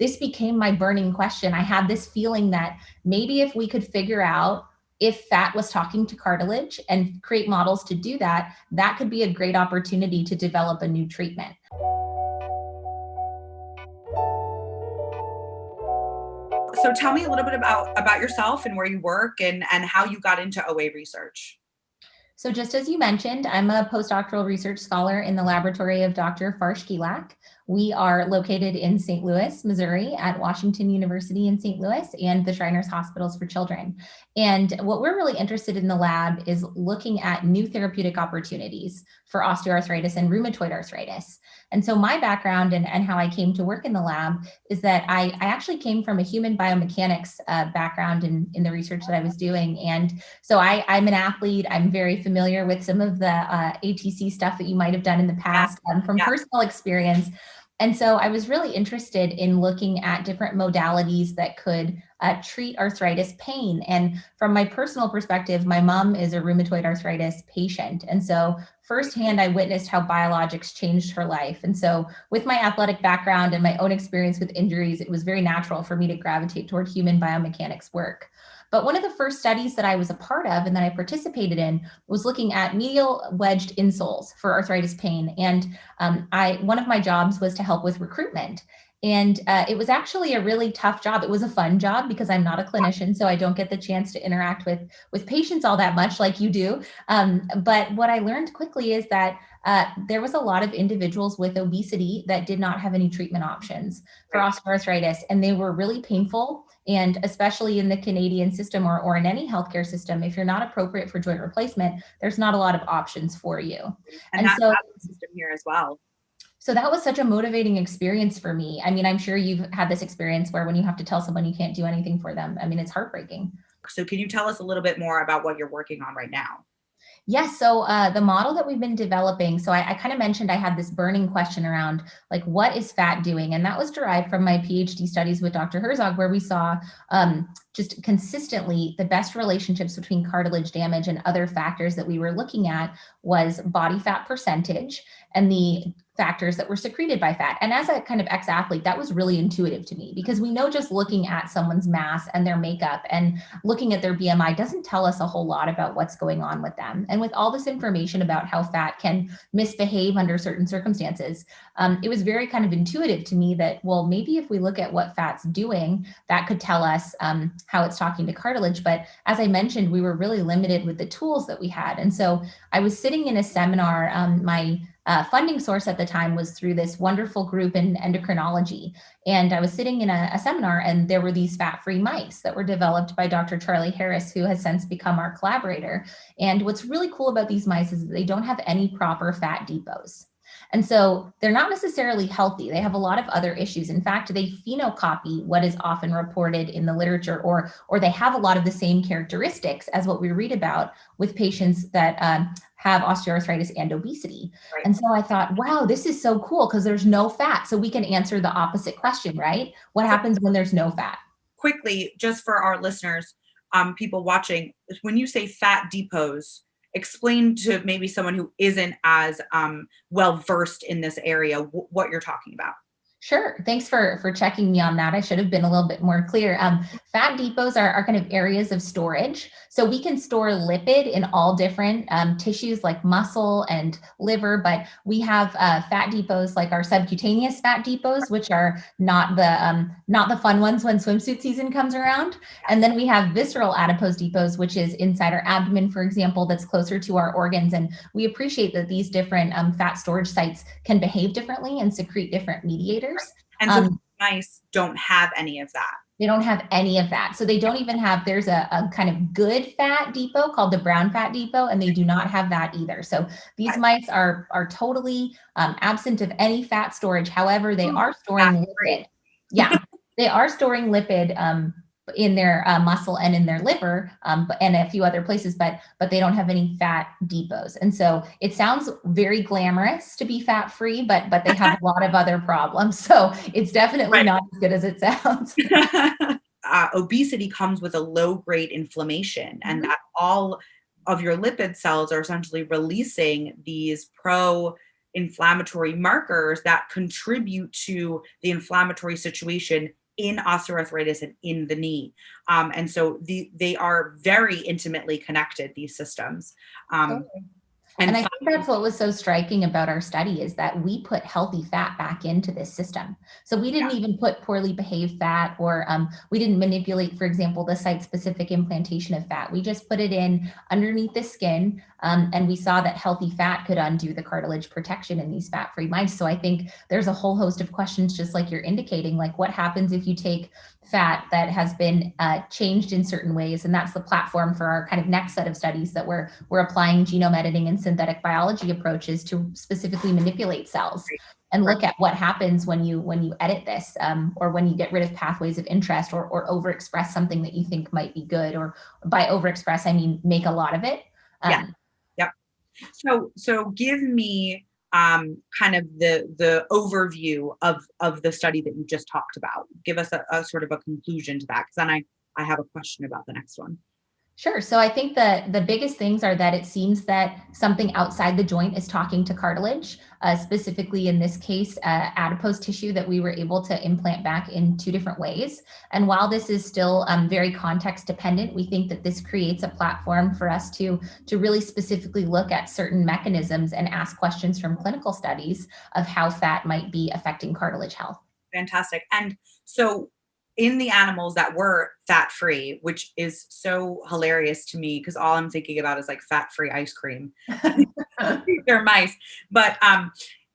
this became my burning question. I had this feeling that maybe if we could figure out if fat was talking to cartilage and create models to do that, that could be a great opportunity to develop a new treatment. So tell me a little bit about yourself and where you work and how you got into OA research. So just as you mentioned, I'm a postdoctoral research scholar in the laboratory of Dr. Farsh Gilak. We are located in St. Louis, Missouri at Washington University in St. Louis and the Shriners Hospitals for Children. And what we're really interested in the lab is looking at new therapeutic opportunities for osteoarthritis and rheumatoid arthritis. And so my background and how I came to work in the lab is that I actually came from a human biomechanics background in the research that I was doing. And so I'm an athlete. I'm very familiar with some of the ATC stuff that you might have done in the past from personal experience. And so I was really interested in looking at different modalities that could treat arthritis pain. And from my personal perspective, my mom is a rheumatoid arthritis patient. And so firsthand, I witnessed how biologics changed her life. And so with my athletic background and my own experience with injuries, it was very natural for me to gravitate toward human biomechanics work. But one of the first studies that I was a part of and that I participated in was looking at medial wedged insoles for arthritis pain. And one of my jobs was to help with recruitment. And it was actually a really tough job. It was a fun job because I'm not a clinician, so I don't get the chance to interact with patients all that much like you do. But what I learned quickly is that there was a lot of individuals with obesity that did not have any treatment options for osteoarthritis, and they were really painful. And especially in the Canadian system or in any healthcare system, if you're not appropriate for joint replacement, there's not a lot of options for you. And that's the system here as well. So that was such a motivating experience for me. I mean, I'm sure you've had this experience where when you have to tell someone you can't do anything for them, I mean, it's heartbreaking. So can you tell us a little bit more about what you're working on right now? Yes. So the model that we've been developing, so I kind of mentioned I had this burning question around like, what is fat doing? And that was derived from my PhD studies with Dr. Herzog, where we saw just consistently the best relationships between cartilage damage and other factors that we were looking at was body fat percentage and the factors that were secreted by fat. And as a kind of ex-athlete, that was really intuitive to me because we know just looking at someone's mass and their makeup and looking at their BMI doesn't tell us a whole lot about what's going on with them. And with all this information about how fat can misbehave under certain circumstances, it was very kind of intuitive to me that, well, maybe if we look at what fat's doing, that could tell us how it's talking to cartilage. But as I mentioned, we were really limited with the tools that we had. And so I was sitting in a seminar, my funding source at the time was through this wonderful group in endocrinology. And I was sitting in a seminar and there were these fat-free mice that were developed by Dr. Charlie Harris, who has since become our collaborator. And what's really cool about these mice is that they don't have any proper fat depots. And so they're not necessarily healthy. They have a lot of other issues. In fact, they phenocopy what is often reported in the literature, or they have a lot of the same characteristics as what we read about with patients that have osteoarthritis and obesity. Right. And so I thought, wow, this is so cool because there's no fat. So we can answer the opposite question, right? What happens when there's no fat? Quickly, just for our listeners, people watching, when you say fat depots, explain to maybe someone who isn't as well versed in this area what you're talking about. Sure. Thanks for checking me on that. I should have been a little bit more clear. Fat depots are kind of areas of storage. So we can store lipid in all different tissues like muscle and liver, but we have fat depots like our subcutaneous fat depots, which are not the fun ones when swimsuit season comes around. And then we have visceral adipose depots, which is inside our abdomen, for example, that's closer to our organs. And we appreciate that these different fat storage sites can behave differently and secrete different mediators. And so mice don't have any of that. They don't have any of that. So they don't even have, there's a kind of good fat depot called the brown fat depot, and they do not have that either. So these mice are totally absent of any fat storage. However, they are storing lipid. Yeah, they are storing lipid in their muscle and in their liver and a few other places, but they don't have any fat depots. And so it sounds very glamorous to be fat free, but they have a lot of other problems. So it's definitely not as good as it sounds. Obesity comes with a low grade inflammation, and that all of your lipid cells are essentially releasing these pro inflammatory markers that contribute to the inflammatory situation in osteoarthritis and in the knee. And so they are very intimately connected, these systems. Totally. And I think that's what was so striking about our study, is that we put healthy fat back into this system. So we didn't even put poorly behaved fat, or we didn't manipulate, for example, the site-specific implantation of fat. We just put it in underneath the skin, and we saw that healthy fat could undo the cartilage protection in these fat-free mice. So I think there's a whole host of questions, just like you're indicating, like what happens if you take fat that has been changed in certain ways. And that's the platform for our kind of next set of studies, that we're applying genome editing and synthetic biology approaches to specifically manipulate cells and look at what happens when you edit this, or when you get rid of pathways of interest, or overexpress something that you think might be good. Or by overexpress, I mean make a lot of it. Yep. So give me kind of the overview of the study that you just talked about. Give us a sort of a conclusion to that, because then I have a question about the next one. Sure. So I think the biggest things are that it seems that something outside the joint is talking to cartilage, specifically in this case, adipose tissue that we were able to implant back in 2 different ways. And while this is still very context dependent, we think that this creates a platform for us to really specifically look at certain mechanisms and ask questions from clinical studies of how fat might be affecting cartilage health. Fantastic. And so in the animals that were fat-free, which is so hilarious to me, because all I'm thinking about is like fat-free ice cream. They're mice. But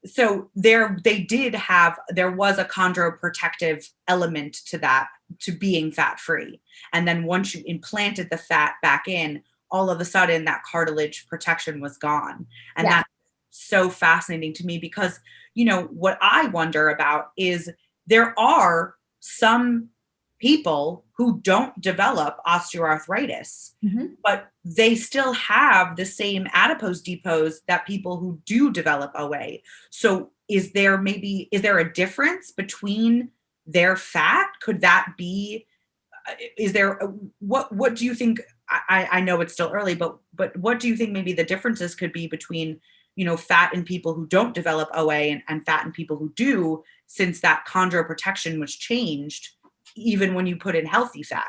so there was a chondroprotective element to that, to being fat-free. And then once you implanted the fat back in, all of a sudden that cartilage protection was gone. And that's so fascinating to me, because, what I wonder about is there are some people who don't develop osteoarthritis, but they still have the same adipose depots that people who do develop OA. So is there a difference between their fat? Could that be, what do you think? I know it's still early, but what do you think maybe the differences could be between, fat in people who don't develop OA and fat in people who do, since that chondroprotection was changed even when you put in healthy fat?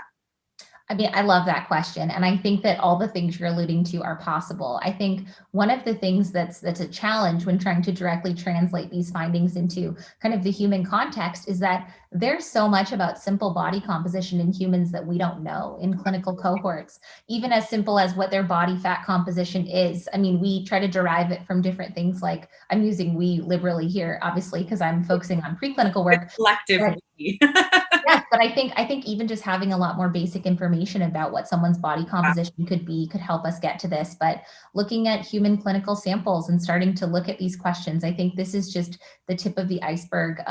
I mean, I love that question. And I think that all the things you're alluding to are possible. I think one of the things that's a challenge when trying to directly translate these findings into kind of the human context is that there's so much about simple body composition in humans that we don't know in clinical cohorts, even as simple as what their body fat composition is. I mean, we try to derive it from different things, like I'm using we liberally here, obviously, because I'm focusing on preclinical work. Collective. Yes, but I think even just having a lot more basic information about what someone's body composition could be could help us get to this. But looking at human clinical samples and starting to look at these questions, I think this is just the tip of the iceberg,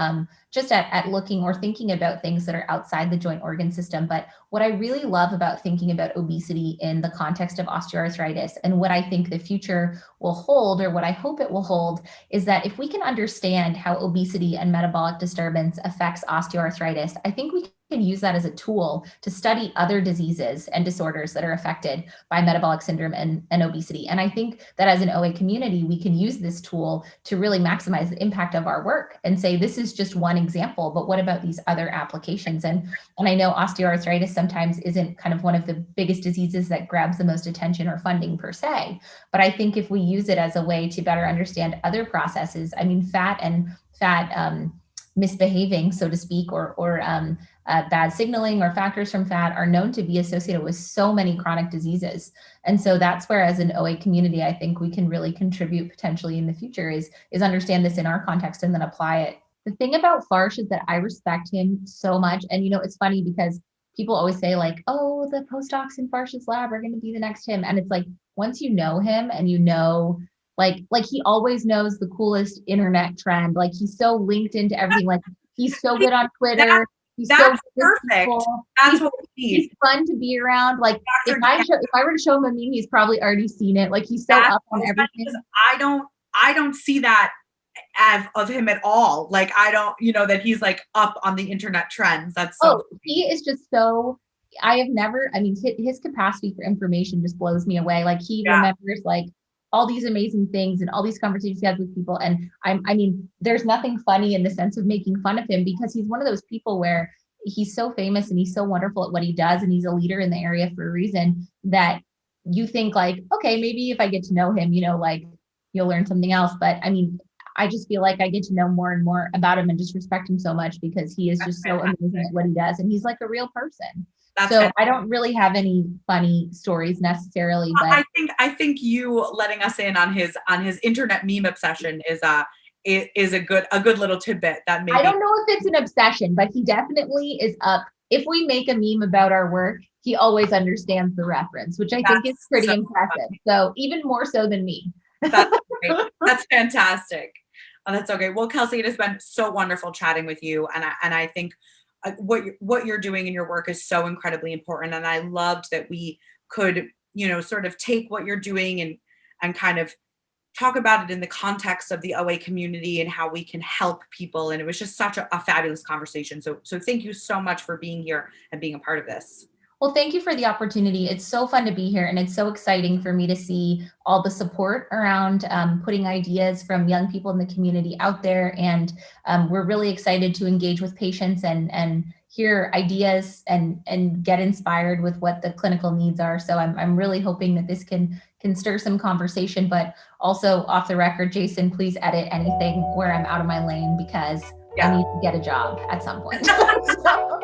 just at looking or thinking about things that are outside the joint organ system. But what I really love about thinking about obesity in the context of osteoarthritis, and what I think the future will hold, or what I hope it will hold, is that if we can understand how obesity and metabolic disturbance affects osteoarthritis, I think we can use that as a tool to study other diseases and disorders that are affected by metabolic syndrome and obesity. And I think that as an OA community, we can use this tool to really maximize the impact of our work and say, this is just one example, but what about these other applications? And I know osteoarthritis sometimes isn't kind of one of the biggest diseases that grabs the most attention or funding per se, but I think if we use it as a way to better understand other processes, I mean, fat misbehaving, so to speak, or bad signaling or factors from fat are known to be associated with so many chronic diseases. And so that's where, as an OA community, I think we can really contribute potentially in the future is understand this in our context and then apply it. The thing about Farsh is that I respect him so much. And, it's funny because people always say like, oh, the postdocs in Farsh's lab are going to be the next him. And it's like, once you know him and like he always knows the coolest internet trend. Like he's so linked into everything. Like he's so good on Twitter. That's perfect. That's what we need. He's fun to be around. Like if I were to show him a meme, he's probably already seen it. Like he's so up on everything. I don't see that of him at all. Like I don't, that he's like up on the internet trends. That's so. He is just so. I have never. I mean, his capacity for information just blows me away. Like he remembers like all these amazing things and all these conversations he has with people. And I mean, there's nothing funny in the sense of making fun of him, because he's one of those people where he's so famous and he's so wonderful at what he does, and he's a leader in the area for a reason, that you think like, okay, maybe if I get to know him, like you'll learn something else. But I mean, I just feel like I get to know more and more about him and just respect him so much, because he is just so amazing at what he does. And he's like a real person. So I don't really have any funny stories necessarily, but I think you letting us in on his internet meme obsession is a good little tidbit that maybe. I don't know if it's an obsession, but he definitely is up. If we make a meme about our work, he always understands the reference, which I think is pretty impressive. Funny. So even more so than me. That's great. That's fantastic. Oh, that's okay. Well, Kelsey, it has been so wonderful chatting with you, and I think what you're doing in your work is so incredibly important. And I loved that we could, sort of take what you're doing and kind of talk about it in the context of the OA community and how we can help people. And it was just such a fabulous conversation. So thank you so much for being here and being a part of this. Well, thank you for the opportunity. It's so fun to be here, and it's so exciting for me to see all the support around putting ideas from young people in the community out there. And we're really excited to engage with patients and hear ideas and get inspired with what the clinical needs are. So I'm really hoping that this can stir some conversation. But also, off the record, Jason, please edit anything where I'm out of my lane, because I need to get a job at some point. So.